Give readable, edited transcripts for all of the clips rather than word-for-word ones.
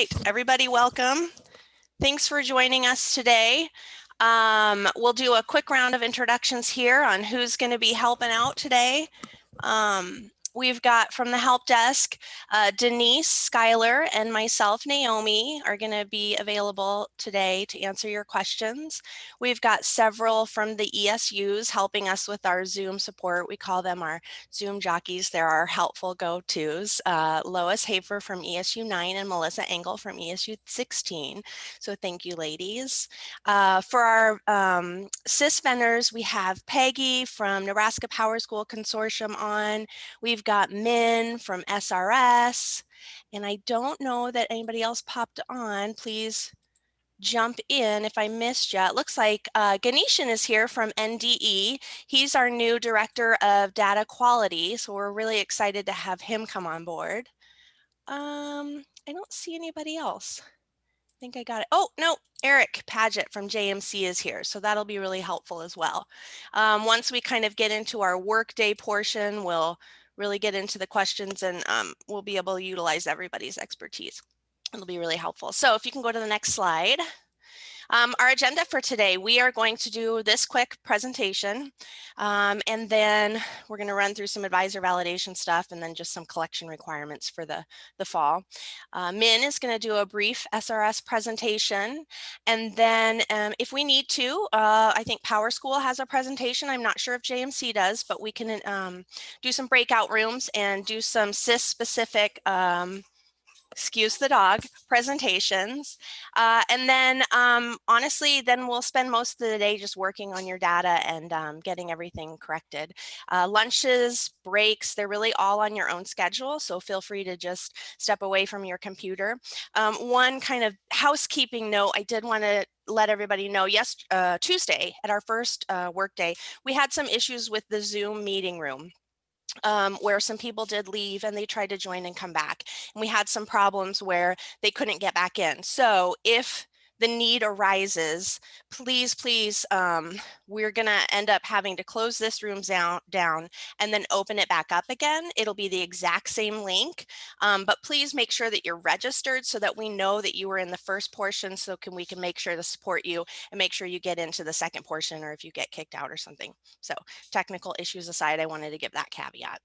right, everybody, welcome. Thanks for joining us today. We'll do a quick round of introductions here on who's going to be helping out today. We've got from the help desk, Denise, Skylar, and myself, Naomi, are going to be available today to answer your questions. We've got several from the ESUs helping us with our Zoom support. We call them our Zoom jockeys. They're our helpful go-tos. Lois Hafer from ESU 9 and Melissa Engel from ESU 16. So thank you, ladies. For our CIS vendors, we have Peggy from Nebraska Power School Consortium on. We've got Min from SRS, and I don't know that anybody else popped on. Please jump in if I missed you. It looks like Ganeshan is here from NDE. He's our new Director of Data Quality, so we're really excited to have him come on board. I don't see anybody else. I think I got it. Oh, no, Eric Paget from JMC is here, so that'll be really helpful as well. Once we kind of get into our Workday portion, we'll really get into the questions and we'll be able to utilize everybody's expertise. It'll be really helpful. So if you can go to the next slide. Our agenda for today, we are going to do this quick presentation and then we're going to run through some advisor validation stuff and then just some collection requirements for the fall. Min is going to do a brief SRS presentation, and then if we need to, I think Power School has a presentation. I'm not sure if JMC does, but we can do some breakout rooms and do some CIS specific excuse the dog, presentations. And then honestly, then we'll spend most of the day just working on your data and getting everything corrected. Lunches, breaks, they're really all on your own schedule. So feel free to just step away from your computer. One kind of housekeeping note, I did want to let everybody know, Tuesday at our first Workday, we had some issues with the Zoom meeting room. Where some people did leave and they tried to join and come back. And we had some problems where they couldn't get back in. So if the need arises, please, we're gonna end up having to close this room down and then open it back up again. It'll be the exact same link, but please make sure that you're registered so that we know that you were in the first portion, so we can make sure to support you and make sure you get into the second portion, or if you get kicked out or something. So technical issues aside, I wanted to give that caveat.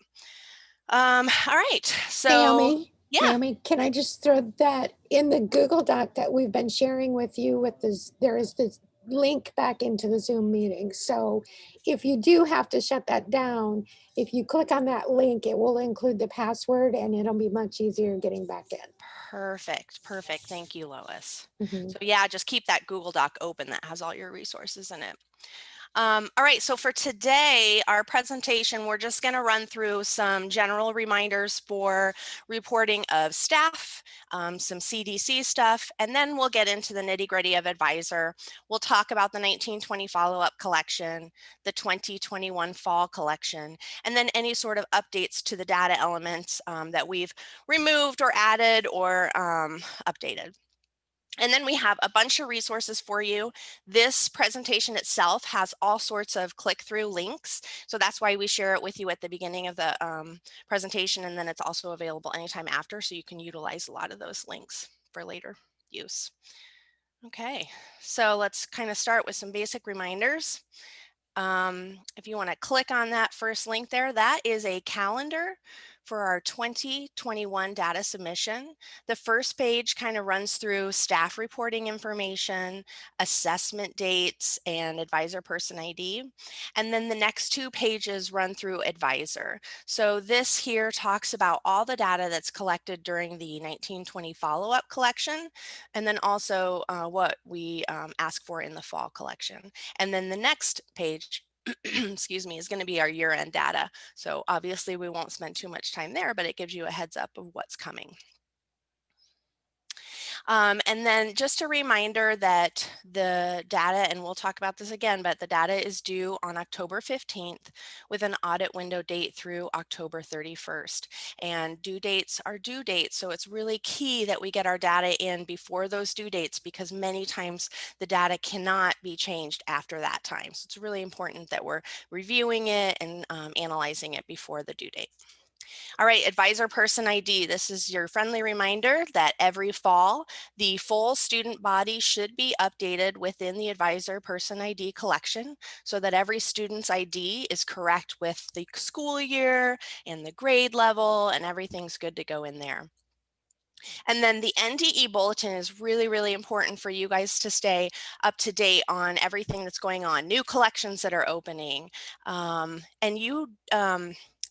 All right, so Naomi, can I just throw that in the Google Doc that we've been sharing with you with this, there is this link back into the Zoom meeting. So if you do have to shut that down, if you click on that link, it will include the password and it'll be much easier getting back in. Perfect. Thank you, Lois. Mm-hmm. So yeah, just keep that Google Doc open that has all your resources in it. All right, so for today, our presentation, we're just going to run through some general reminders for reporting of staff, some CDC stuff, and then we'll get into the nitty-gritty of advisor. We'll talk about the 1920 follow-up collection, the 2021 fall collection, and then any sort of updates to the data elements that we've removed or added or updated. And then we have a bunch of resources for you. This presentation itself has all sorts of click-through links. So that's why we share it with you at the beginning of the presentation, and then it's also available anytime after, so you can utilize a lot of those links for later use. Okay, so let's kind of start with some basic reminders. If you want to click on that first link there, that is a calendar for our 2021 data submission. The first page kind of runs through staff reporting information, assessment dates, and advisor person ID. And then the next two pages run through advisor. So this here talks about all the data that's collected during the 1920 follow-up collection, and then also what we ask for in the fall collection. And then the next page excuse me, is going to be our year-end data. So obviously we won't spend too much time there, but it gives you a heads up of what's coming. And then just a reminder that the data, and we'll talk about this again, but the data is due on October 15th with an audit window date through October 31st. And due dates are due dates, so it's really key that we get our data in before those due dates, because many times the data cannot be changed after that time. So it's really important that we're reviewing it and analyzing it before the due date. All right, advisor person ID. This is your friendly reminder that every fall, the full student body should be updated within the advisor person ID collection so that every student's ID is correct with the school year and the grade level, and everything's good to go in there. And then the NDE bulletin is really, really important for you guys to stay up to date on everything that's going on, new collections that are opening.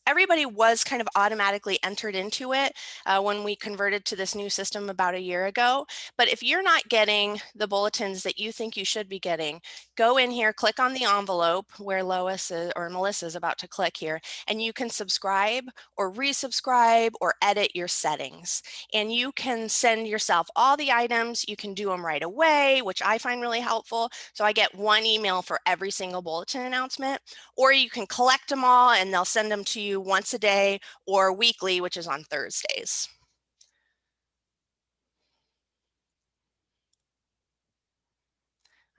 Everybody was kind of automatically entered into it when we converted to this new system about a year ago. But if you're not getting the bulletins that you think you should be getting, go in here, click on the envelope where Lois is, or Melissa is about to click here, and you can subscribe or resubscribe or edit your settings. And you can send yourself all the items. You can do them right away, which I find really helpful. So I get one email for every single bulletin announcement, or you can collect them all and they'll send them to you once a day or weekly, which is on Thursdays.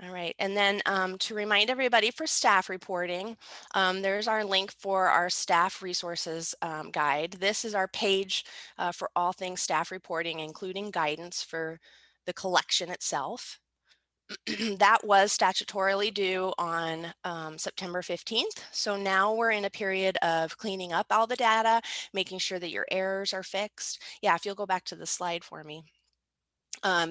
All right, and then to remind everybody for staff reporting, there's our link for our staff resources guide. This is our page for all things staff reporting, including guidance for the collection itself. That was statutorily due on September 15th. So now we're in a period of cleaning up all the data, making sure that your errors are fixed. Yeah, if you'll go back to the slide for me.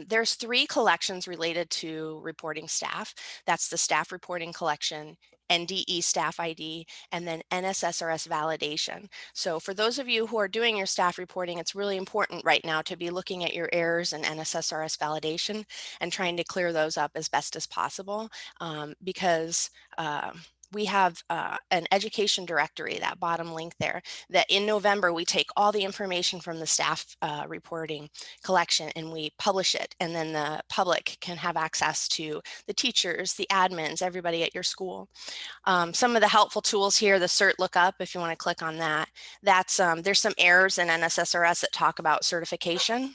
There's 3 collections related to reporting staff. That's the staff reporting collection, NDE staff ID, and then NSSRS validation. So for those of you who are doing your staff reporting, it's really important right now to be looking at your errors and NSSRS validation and trying to clear those up as best as possible because we have an education directory, that bottom link there, that in November we take all the information from the staff reporting collection and we publish it, and then the public can have access to the teachers, the admins, everybody at your school. Some of the helpful tools here, the CERT lookup, if you want to click on that, that's there's some errors in NSSRS that talk about certification.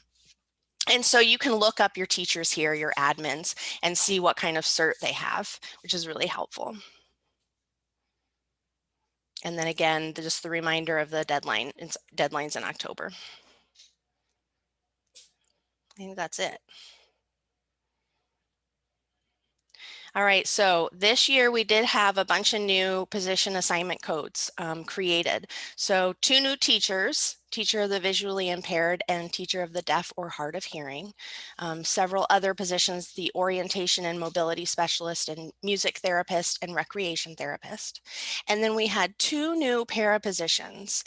And so you can look up your teachers here, your admins, and see what kind of cert they have, which is really helpful. And then again, just the reminder of the deadlines in October. I think that's it. All right, so this year we did have a bunch of new position assignment codes created. So 2 new teachers, teacher of the visually impaired and teacher of the deaf or hard of hearing. Several other positions, the orientation and mobility specialist and music therapist and recreation therapist. And then we had 2 new para positions.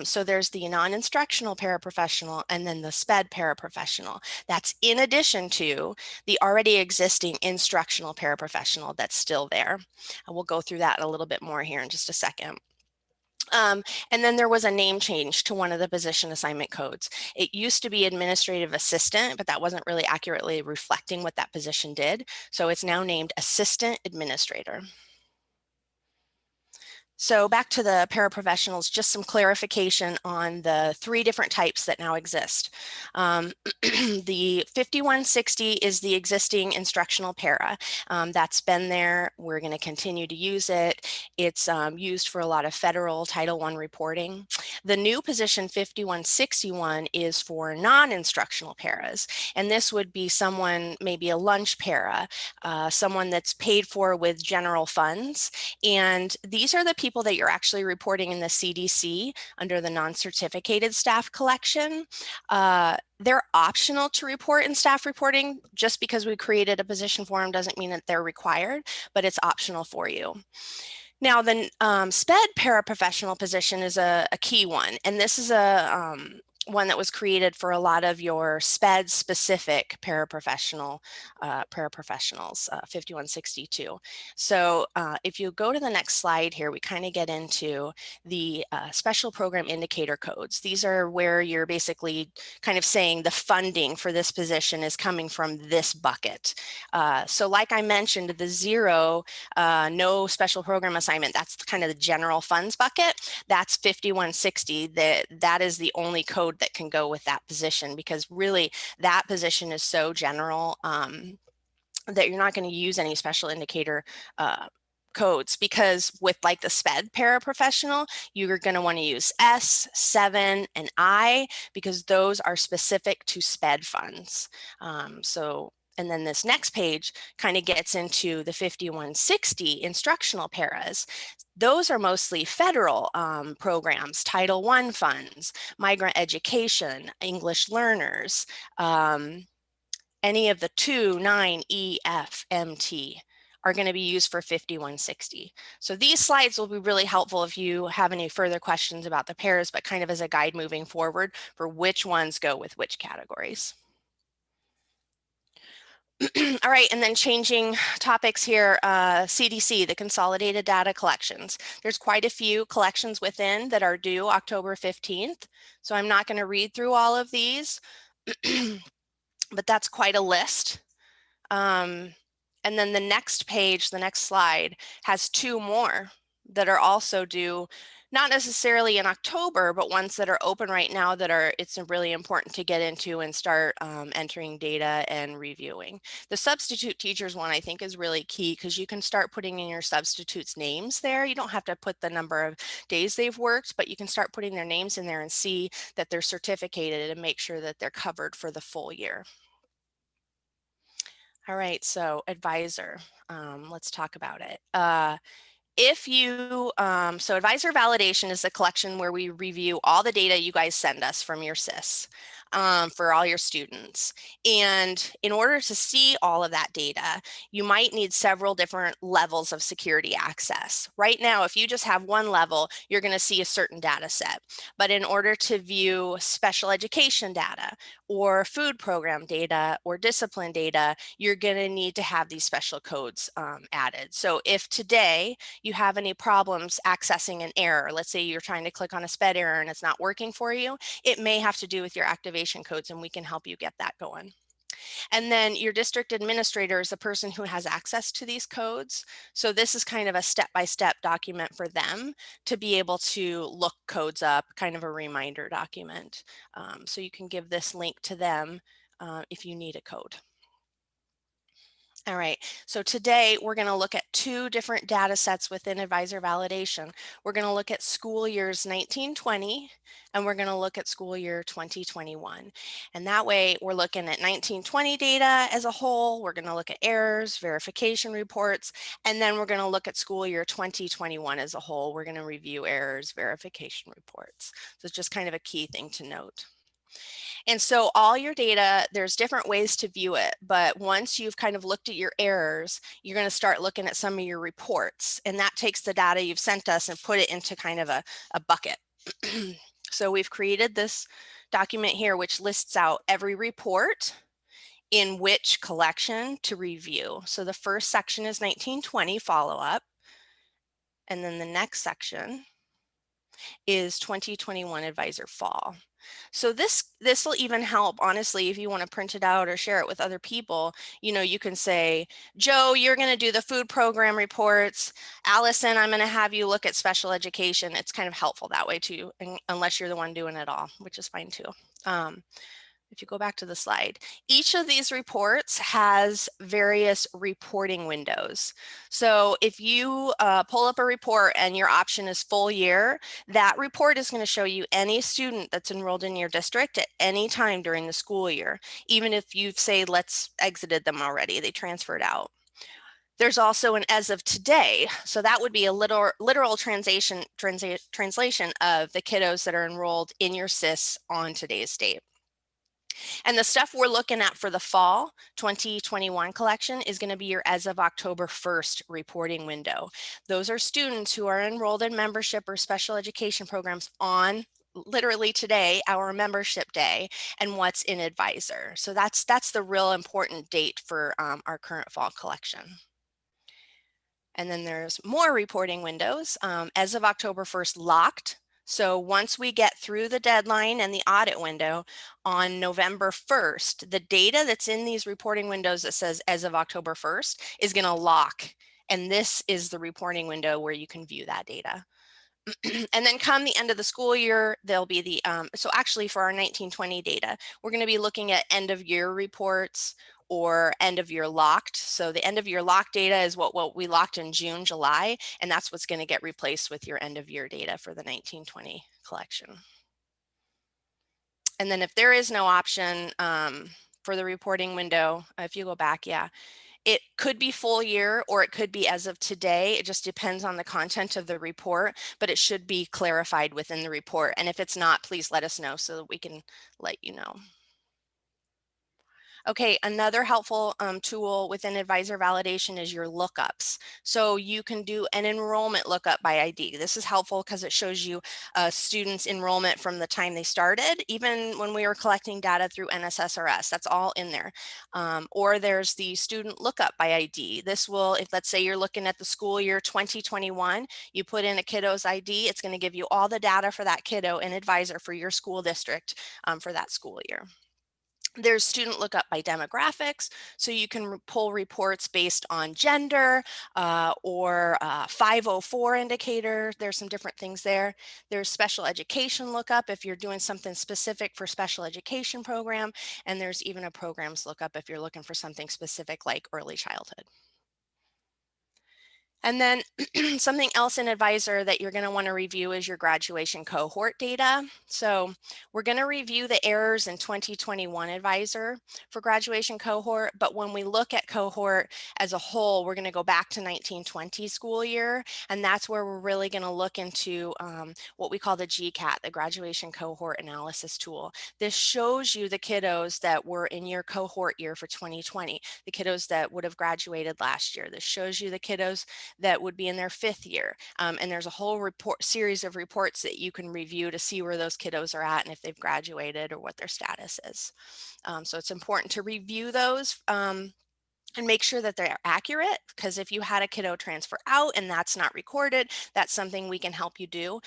So there's the non-instructional paraprofessional and then the SPED paraprofessional. That's in addition to the already existing instructional paraprofessional that's still there. We'll go through that a little bit more here in just a second. And then there was a name change to one of the position assignment codes. It used to be administrative assistant, but that wasn't really accurately reflecting what that position did. So it's now named assistant administrator. So back to the paraprofessionals, just some clarification on the 3 different types that now exist. The 5160 is the existing instructional para. That's been there. We're going to continue to use it. It's used for a lot of federal Title I reporting. The new position 5161 is for non-instructional paras. And this would be someone, maybe a lunch para, someone that's paid for with general funds. And these are the people that you're actually reporting in the CDC under the non-certificated staff collection. They're optional to report in staff reporting. Just because we created a position for them doesn't mean that they're required, but it's optional for you. Now, the SPED paraprofessional position is a key one, and this is a one that was created for a lot of your SPED specific paraprofessionals, 5162. So if you go to the next slide here, we kind of get into the special program indicator codes. These are where you're basically kind of saying the funding for this position is coming from this bucket. So like I mentioned, the 0, no special program assignment, that's kind of the general funds bucket. That's 5160. That is the only code that can go with that position, because really that position is so general that you're not going to use any special indicator codes, because with like the SPED paraprofessional, you're going to want to use S, 7, and I, because those are specific to SPED funds. And then this next page kind of gets into the 5160 instructional paras. Those are mostly federal programs, Title I funds, migrant education, English learners, any of the 2, 9, E, F, M, T are going to be used for 5160. So these slides will be really helpful if you have any further questions about the pairs, but kind of as a guide moving forward for which ones go with which categories. All right, and then changing topics here, CDC, the Consolidated Data Collections. There's quite a few collections within that are due October 15th, so I'm not going to read through all of these, but that's quite a list. And then the next page, the next slide, has 2 more that are also due, not necessarily in October, but ones that are open right now that it's really important to get into and start entering data and reviewing. The substitute teachers one, I think, is really key, because you can start putting in your substitutes' names there. You don't have to put the number of days they've worked, but you can start putting their names in there and see that they're certificated and make sure that they're covered for the full year. All right, so advisor, let's talk about it. So advisor validation is the collection where we review all the data you guys send us from your SIS for all your students. And in order to see all of that data, you might need several different levels of security access. Right now, if you just have one level, you're going to see a certain data set. But in order to view special education data or food program data or discipline data, you're going to need to have these special codes added. So if today you have any problems accessing an error, let's say you're trying to click on a SPED error and it's not working for you, it may have to do with your activation codes, and we can help you get that going. And then your district administrator is the person who has access to these codes. So this is kind of a step-by-step document for them to be able to look codes up, kind of a reminder document. So you can give this link to them if you need a code. All right, so today we're going to look at 2 different data sets within advisor validation. We're going to look at school years 1920, and we're going to look at school year 2021. And that way we're looking at 1920 data as a whole. We're going to look at errors, verification reports, and then we're going to look at school year 2021 as a whole. We're going to review errors, verification reports. So it's just kind of a key thing to note. And so all your data, there's different ways to view it, but once you've kind of looked at your errors, you're going to start looking at some of your reports, and that takes the data you've sent us and put it into kind of a bucket. So we've created this document here, which lists out every report in which collection to review. So the first section is 1920 follow-up, and then the next section is 2021 advisor fall. So this will even help, honestly, if you want to print it out or share it with other people. You can say, Joe, you're going to do the food program reports. Allison, I'm going to have you look at special education. It's kind of helpful that way too, unless you're the one doing it all, which is fine too. If you go back to the slide, each of these reports has various reporting windows. So if you pull up a report and your option is full year, that report is going to show you any student that's enrolled in your district at any time during the school year, even if you say, let's exited them already, they transferred out. There's also an as of today. So that would be a literal translation of the kiddos that are enrolled in your SIS on today's date. And the stuff we're looking at for the fall 2021 collection is going to be your as of October 1st reporting window. Those are students who are enrolled in membership or special education programs on literally today, our membership day, and what's in advisor. So that's the real important date for our current fall collection. And then there's more reporting windows. As of October 1st, locked. So once we get through the deadline and the audit window on November 1st, the data that's in these reporting windows that says as of October 1st is going to lock. And this is the reporting window where you can view that data. And then come the end of the school year, there'll be so actually for our 1920 data, we're going to be looking at end of year reports or end of year locked. So the end of year locked data is what we locked in June, July, and that's what's going to get replaced with your end of year data for the 1920 collection. And then if there is no option for the reporting window, if you go back, yeah, it could be full year or it could be as of today. It just depends on the content of the report, but it should be clarified within the report. And if it's not, please let us know so that we can let you know. Okay, another helpful tool within advisor validation is your lookups. So you can do an enrollment lookup by ID. This is helpful because it shows you students' enrollment from the time they started, even when we were collecting data through NSSRS, that's all in there. Or there's the student lookup by ID. This will, if let's say you're looking at the school year 2021, you put in a kiddo's ID, it's going to give you all the data for that kiddo and advisor for your school district for that school year. There's student lookup by demographics, so you can pull reports based on gender or 504 indicator. There's some different things there. There's special education lookup if you're doing something specific for special education program, and there's even a programs lookup if you're looking for something specific like early childhood. And then something else in Advisor that you're going to want to review is your graduation cohort data. So we're going to review the errors in 2021 Advisor for graduation cohort, but when we look at cohort as a whole, we're going to go back to 1920 school year, and that's where we're really going to look into what we call the GCAT, the graduation cohort analysis tool. This shows you the kiddos that were in your cohort year for 2020, the kiddos that would have graduated last year. This shows you the kiddos that would be in their 5th year. And there's a whole series of reports that you can review to see where those kiddos are at and if they've graduated or what their status is. So it's important to review those and make sure that they're accurate, because if you had a kiddo transfer out and that's not recorded, that's something we can help you do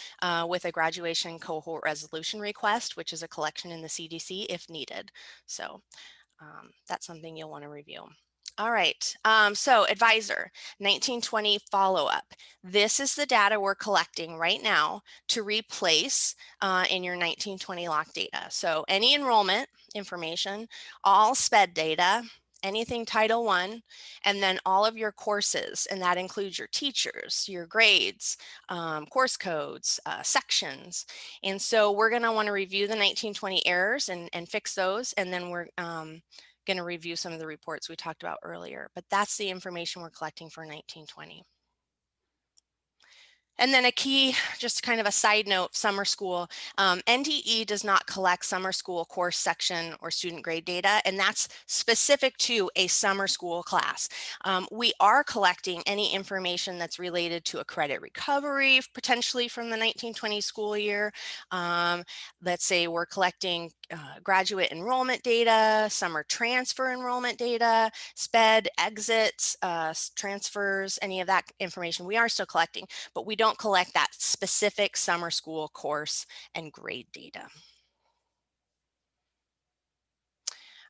with a graduation cohort resolution request, which is a collection in the CDC if needed. So that's something you'll want to review. All right, so Advisor, 1920 follow-up. This is the data we're collecting right now to replace in your 1920 lock data. So any enrollment information, all SPED data, anything Title I, and then all of your courses, and that includes your teachers, your grades, course codes, sections. And so we're going to want to review the 1920 errors and fix those, and then we're going to review some of the reports we talked about earlier, but that's the information we're collecting for 1920. And then a key, just kind of a side note, summer school, NDE does not collect summer school course section or student grade data, and that's specific to a summer school class. We are collecting any information that's related to a credit recovery, potentially from the 1920 school year. Let's say we're collecting graduate enrollment data, summer transfer enrollment data, SPED exits, transfers, any of that information we are still collecting, but we don't collect that specific summer school course and grade data.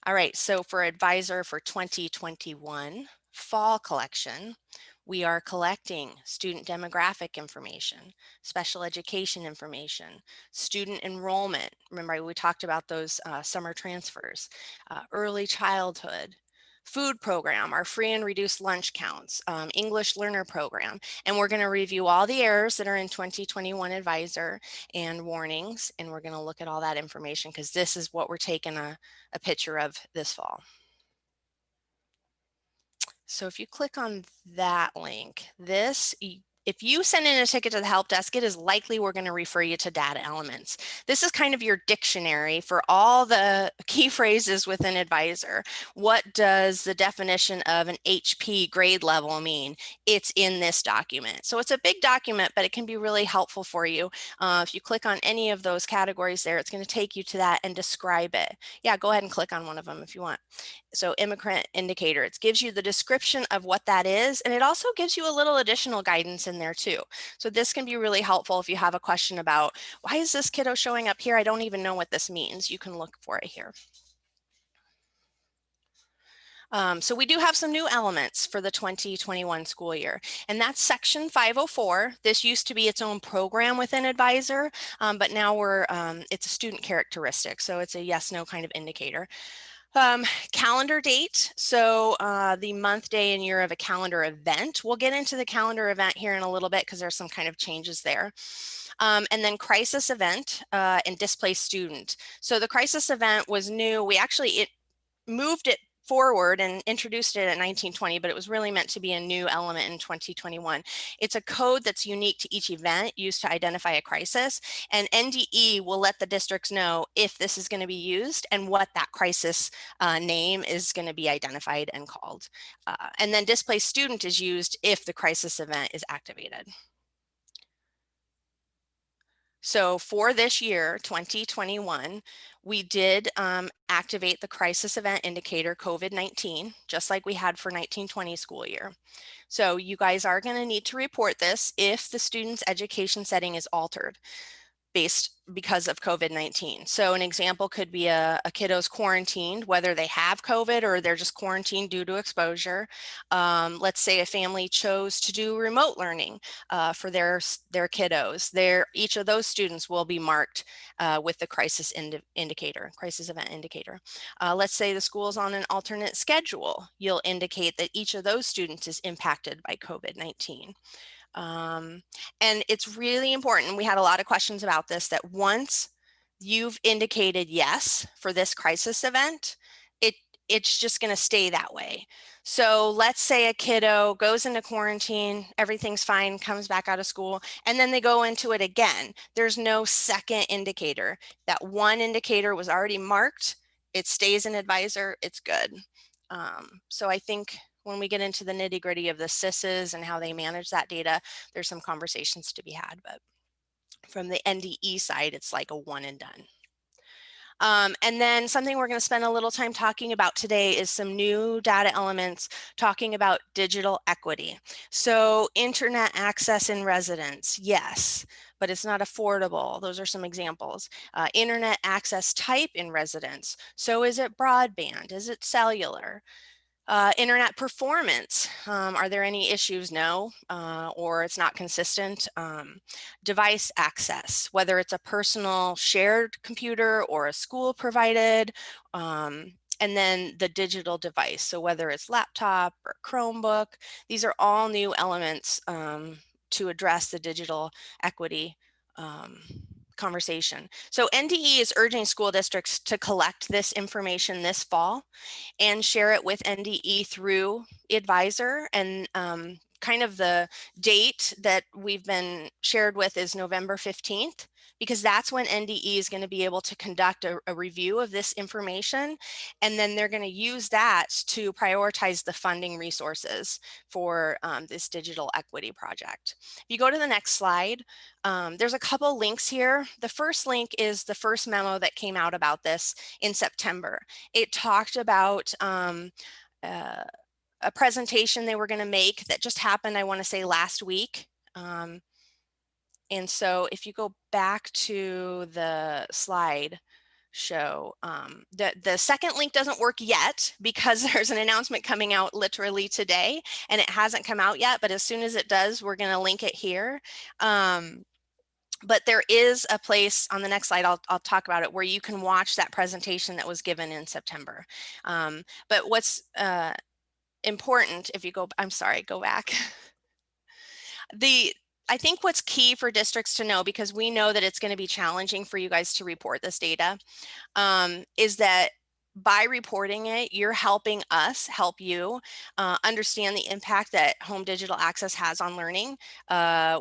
All right, so for Advisor for 2021 fall collection, we are collecting student demographic information, special education information, student enrollment. Remember, we talked about those summer transfers, early childhood, food program, our free and reduced lunch counts, English learner program, and we're going to review all the errors that are in 2021 Advisor and warnings, and we're going to look at all that information because this is what we're taking a picture of this fall. So if you click on that link, if you send in a ticket to the help desk, it is likely we're going to refer you to data elements. This is kind of your dictionary for all the key phrases within Advisor. What does the definition of an HP grade level mean? It's in this document. So it's a big document, but it can be really helpful for you. If you click on any of those categories there, it's going to take you to that and describe it. Yeah, go ahead and click on one of them if you want. So immigrant indicator, it gives you the description of what that is, and it also gives you a little additional guidance in there too. So this can be really helpful if you have a question about, why is this kiddo showing up here? I don't even know what this means. You can look for it here. So we do have some new elements for the 2021 school year, and that's section 504. This used to be its own program within Advisor, but now it's a student characteristic, so it's a yes/no kind of indicator. Calendar date. So the month, day, and year of a calendar event. We'll get into the calendar event here in a little bit because there's some kind of changes there. And then crisis event and displaced student. So the crisis event was new. We actually moved it forward and introduced it at 1920, but it was really meant to be a new element in 2021. It's a code that's unique to each event used to identify a crisis, and NDE will let the districts know if this is going to be used and what that crisis name is going to be identified and called. And then displaced student is used if the crisis event is activated. So for this year, 2021, we did activate the crisis event indicator COVID-19, just like we had for 1920 school year. So you guys are going to need to report this if the student's education setting is altered because of COVID-19. So an example could be a kiddo's quarantined, whether they have COVID or they're just quarantined due to exposure. Let's say a family chose to do remote learning for their kiddos. Each of those students will be marked with the crisis indicator, crisis event indicator. Let's say the school's on an alternate schedule. You'll indicate that each of those students is impacted by COVID-19. And it's really important. We had a lot of questions about this, that once you've indicated yes for this crisis event, it's just going to stay that way. So let's say a kiddo goes into quarantine, everything's fine, comes back out of school, and then they go into it again. There's no second indicator. That one indicator was already marked. It stays an advisor. It's good. So I think when we get into the nitty gritty of the CISs and how they manage that data, there's some conversations to be had, but from the NDE side, it's like a one and done. And then something we're going to spend a little time talking about today is some new data elements talking about digital equity. So internet access in residence, yes, but it's not affordable. Those are some examples. Internet access type in residence. So is it broadband? Is it cellular? Internet performance, are there any issues? No, or it's not consistent. Device access, whether it's a personal shared computer or a school provided, and then the digital device. So whether it's laptop or Chromebook, these are all new elements to address the digital equity conversation. So NDE is urging school districts to collect this information this fall and share it with NDE through Advisor. And kind of the date that we've been shared with is November 15th, because that's when NDE is going to be able to conduct a review of this information. And then they're going to use that to prioritize the funding resources for this digital equity project. If you go to the next slide, there's a couple links here. The first link is the first memo that came out about this in September. It talked about a presentation they were going to make that just happened, I want to say last week. And so if you go back to the slide show, the second link doesn't work yet because there's an announcement coming out literally today and it hasn't come out yet, but as soon as it does, we're going to link it here. But there is a place on the next slide, I'll talk about it, where you can watch that presentation that was given in September. But what's important, if you go, I'm sorry, go back. I think what's key for districts to know, because we know that it's going to be challenging for you guys to report this data, is that by reporting it, you're helping us help you understand the impact that home digital access has on learning.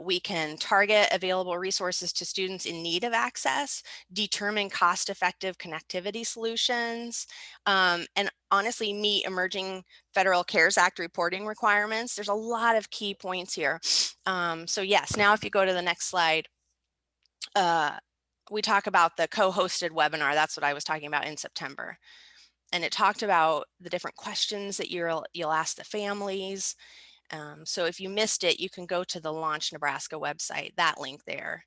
We can target available resources to students in need of access, determine cost-effective connectivity solutions, and honestly meet emerging Federal CARES Act reporting requirements. There's a lot of key points here. So yes, now if you go to the next slide, we talk about the co-hosted webinar. That's what I was talking about in September. And it talked about the different questions that you'll ask the families. So if you missed it, you can go to the Launch Nebraska website, that link there.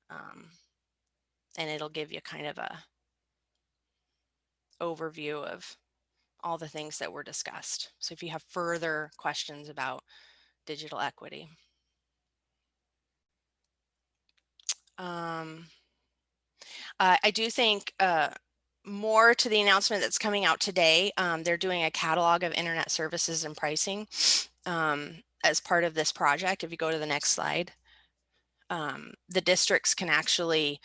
And it'll give you kind of a overview of all the things that were discussed. So if you have further questions about digital equity. I do think more to the announcement that's coming out today. They're doing a catalog of internet services and pricing as part of this project. If you go to the next slide, the districts can actually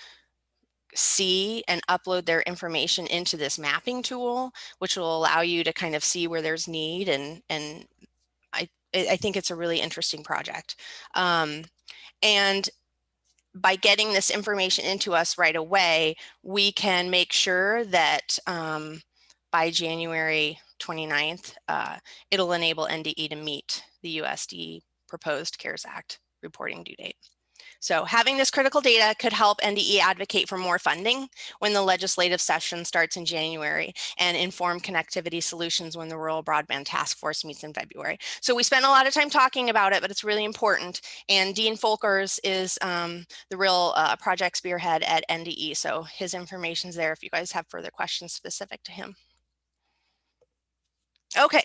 see and upload their information into this mapping tool, which will allow you to kind of see where there's need, and I think it's a really interesting project. And by getting this information into us right away, we can make sure that by January 29th, it'll enable NDE to meet the USD proposed CARES Act reporting due date. So having this critical data could help NDE advocate for more funding when the legislative session starts in January, and inform connectivity solutions when the Rural Broadband Task Force meets in February. So we spent a lot of time talking about it, but it's really important. And Dean Folkers is the real project spearhead at NDE. So his information's there if you guys have further questions specific to him. Okay.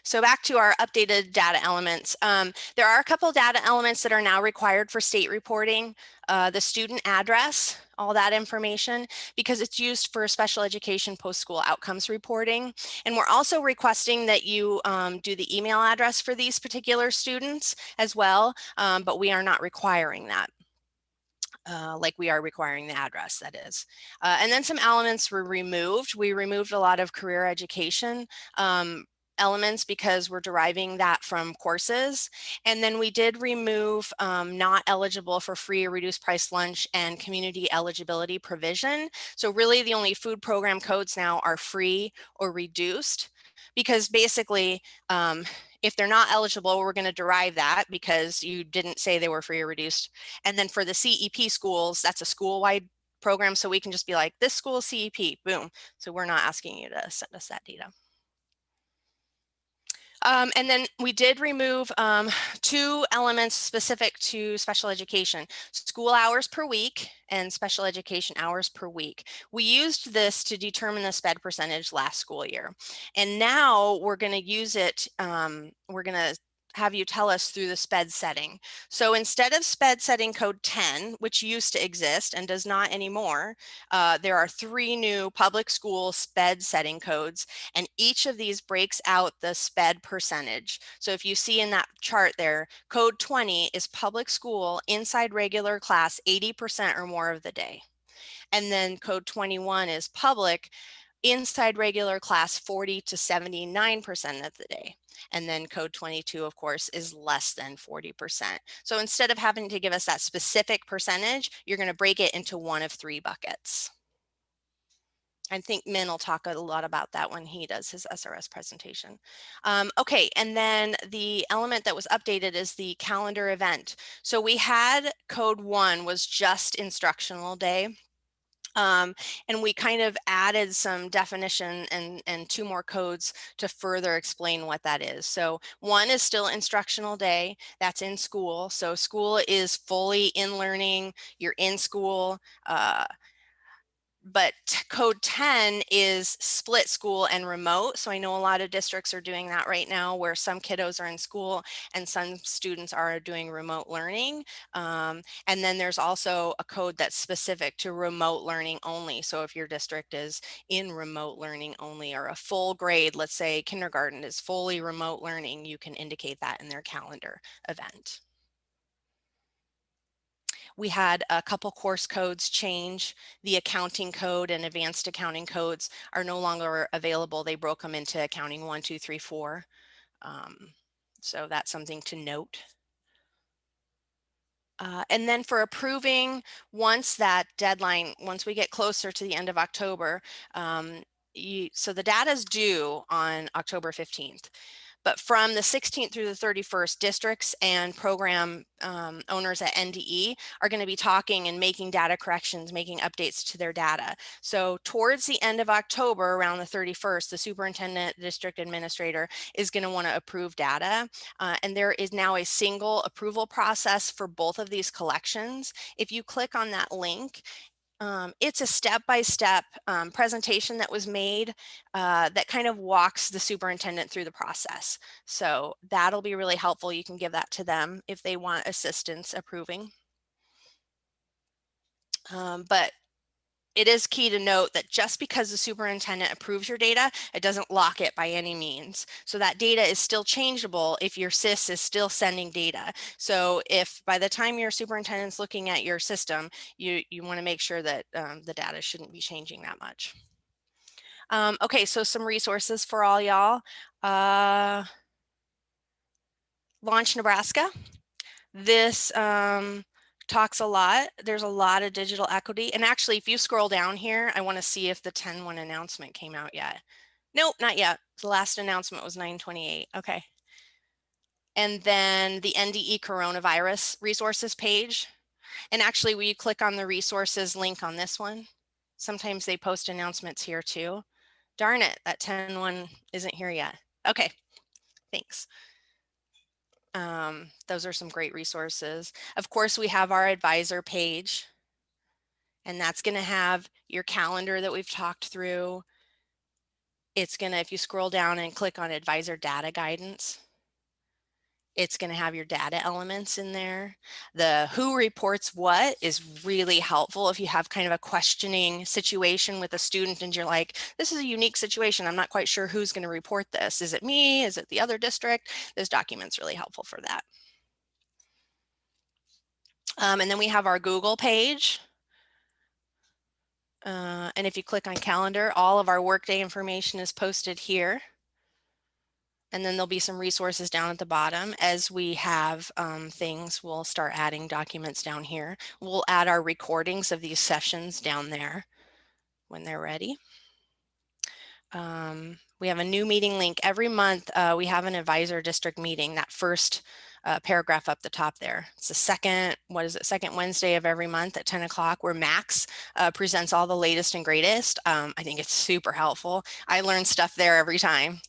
So back to our updated data elements. There are a couple data elements that are now required for state reporting. The student address, all that information, because it's used for special education post-school outcomes reporting. And we're also requesting that you do the email address for these particular students as well, but we are not requiring that. Like we are requiring the address, that is. And then some elements were removed. We removed a lot of career education elements because we're deriving that from courses. And then we did remove not eligible for free or reduced price lunch and community eligibility provision. So really the only food program codes now are free or reduced, because basically if they're not eligible, we're going to derive that because you didn't say they were free or reduced. And then for the CEP schools, that's a school-wide program. So we can just be like, this school is CEP, boom. So we're not asking you to send us that data. And then we did remove two elements specific to special education: school hours per week and special education hours per week. We used this to determine the SPED percentage last school year. And now we're going to use it, we're going to have you tell us through the SPED setting. So instead of SPED setting code 10, which used to exist and does not anymore, there are 3 new public school SPED setting codes, and each of these breaks out the SPED percentage. So if you see in that chart there, code 20 is public school inside regular class 80% or more of the day. And then code 21 is public inside regular class 40 to 79% of the day. And then code 22, of course, is less than 40%. So instead of having to give us that specific percentage, you're going to break it into one of 3 buckets. I think Min will talk a lot about that when he does his SRS presentation. Okay, and then the element that was updated is the calendar event. So we had code 1 was just instructional day. And we kind of added some definition and 2 more codes to further explain what that is. So 1 is still instructional day, that's in school. So school is fully in learning, you're in school. But code 10 is split school and remote. So I know a lot of districts are doing that right now, where some kiddos are in school and some students are doing remote learning. And then there's also a code that's specific to remote learning only. So if your district is in remote learning only, or a full grade, let's say kindergarten is fully remote learning, you can indicate that in their calendar event. We had a couple course codes change. The accounting code and advanced accounting codes are no longer available. They broke them into accounting 1, 2, 3, 4. So that's something to note. And then for approving, once that deadline, once we get closer to the end of October, so the data is due on October 15th. But from the 16th through the 31st, districts and program owners at NDE are going to be talking and making data corrections, making updates to their data. So towards the end of October, around the 31st, the superintendent, district administrator is going to want to approve data. And there is now a single approval process for both of these collections. If you click on that link, it's a step-by-step presentation that was made that kind of walks the superintendent through the process. So that'll be really helpful. You can give that to them if they want assistance approving. But it is key to note that just because the superintendent approves your data, it doesn't lock it by any means. So that data is still changeable if your SIS is still sending data. So if by the time your superintendent's looking at your system, you want to make sure that the data shouldn't be changing that much. Okay, so some resources for all y'all. Launch Nebraska. This talks a lot. There's a lot of digital equity. And actually, if you scroll down here, I want to see if the 10-1 announcement came out yet. Nope, not yet. The last announcement was 9/28. Okay. And then the NDE coronavirus resources page. And actually, will you click on the resources link on this one? Sometimes they post announcements here too. Darn it, that 10-1 isn't here yet. Okay, thanks. Those are some great resources. Of course, we have our advisor page, and that's going to have your calendar that we've talked through. It's going to, if you scroll down and click on advisor data guidance, it's going to have your data elements in there. The who reports what is really helpful if you have kind of a questioning situation with a student and you're like, this is a unique situation. I'm not quite sure who's going to report this. Is it me? Is it the other district? This document's really helpful for that. And then we have our Google page. And if you click on calendar, all of our Workday information is posted here. And then there'll be some resources down at the bottom. As we have things, we'll start adding documents down here. We'll add our recordings of these sessions down there when they're ready. We have a new meeting link. Every month we have an advisor district meeting, that first paragraph up the top there. It's the second Wednesday of every month at 10 o'clock where Max presents all the latest and greatest. I think it's super helpful. I learn stuff there every time.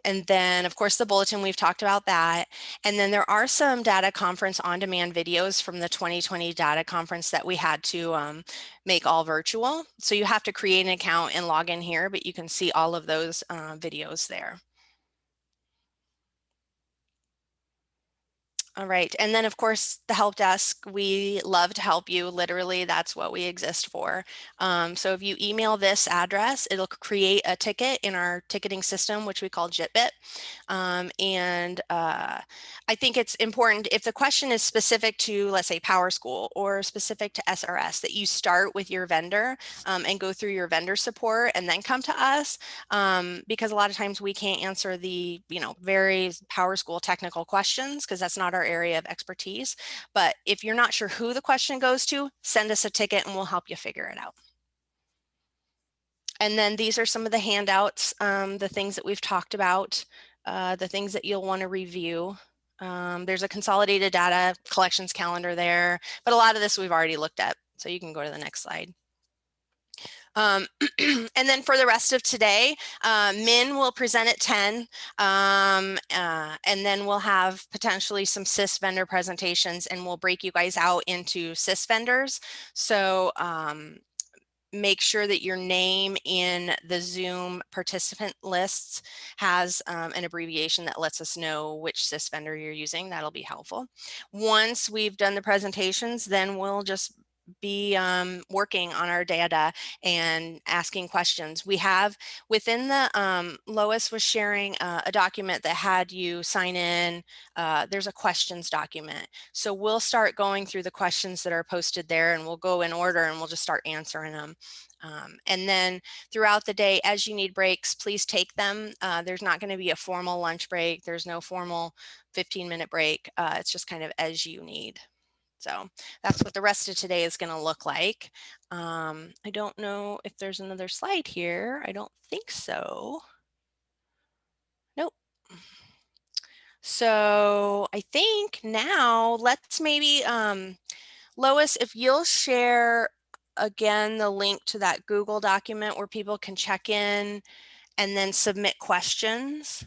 And then, of course, the bulletin, we've talked about that. And then there are some data conference on-demand videos from the 2020 data conference that we had to make all virtual. So you have to create an account and log in here, but you can see all of those videos there. All right, and then of course the help desk, we love to help you. Literally, that's what we exist for. So if you email this address, it'll create a ticket in our ticketing system, which we call JITBIT. I think it's important if the question is specific to, let's say, PowerSchool or specific to SRS, that you start with your vendor and go through your vendor support and then come to us, because a lot of times we can't answer the, very PowerSchool technical questions because that's not our area of expertise. But if you're not sure who the question goes to, send us a ticket and we'll help you figure it out. And then these are some of the handouts, the things that we've talked about, the things that you'll want to review. There's a consolidated data collections calendar there, but a lot of this we've already looked at. So you can go to the next slide. And then for the rest of today, Min will present at 10, and then we'll have potentially some SIS vendor presentations, and we'll break you guys out into SIS vendors. So make sure that your name in the Zoom participant lists has an abbreviation that lets us know which SIS vendor you're using. That'll be helpful. Once we've done the presentations, then we'll just be working on our data and asking questions. We have within the, Lois was sharing a document that had you sign in. There's a questions document. So we'll start going through the questions that are posted there, and we'll go in order and we'll just start answering them. And then throughout the day, as you need breaks, please take them. There's not going to be a formal lunch break. There's no formal 15-minute break. It's just kind of as you need. So that's what the rest of today is going to look like. I don't know if there's another slide here. I don't think so. Nope. So I think now let's maybe, Lois, if you'll share again the link to that Google document where people can check in and then submit questions.